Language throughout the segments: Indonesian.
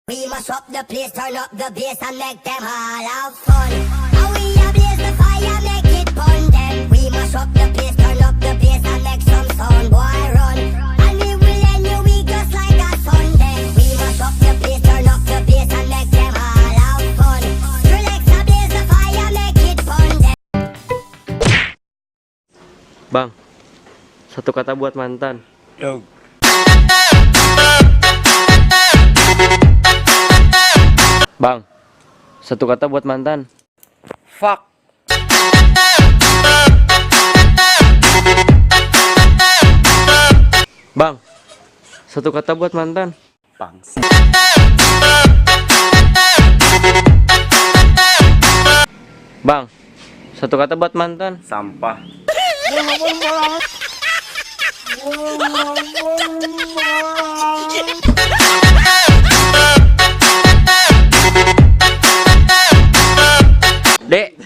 We must rock the place, turn up the bass and make them all have fun. And we a blaze the fire, make it fun them. We must rock the place, turn up the bass and make some sound, boy run. And we will end your week just like a Sunday. We must rock the place, turn up the bass and make them all have fun. Relax and blaze the fire, make it fun them. Bang, satu kata buat mantan. Yo. Bang, satu kata buat mantan. Fuck. Bang, satu kata buat mantan. Bangsa. Bang, satu kata buat mantan. Sampah. Dek,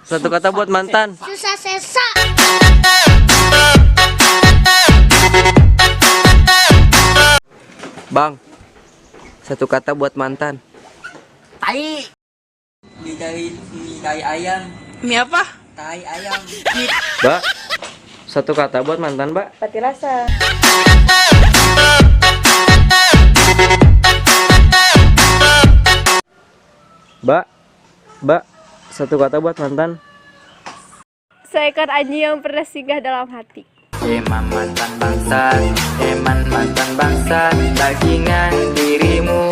satu kata buat mantan. Susah sesa. Bang, satu kata buat mantan. Tai. Tai ayam. Mie apa? Tai ayam. Mbak, satu kata buat mantan, Mbak. Pati rasa. Mbak, satu kata buat mantan. Seekor anjing yang pernah singgah dalam hati. Eman mantan bangsat, bajingan dirimu.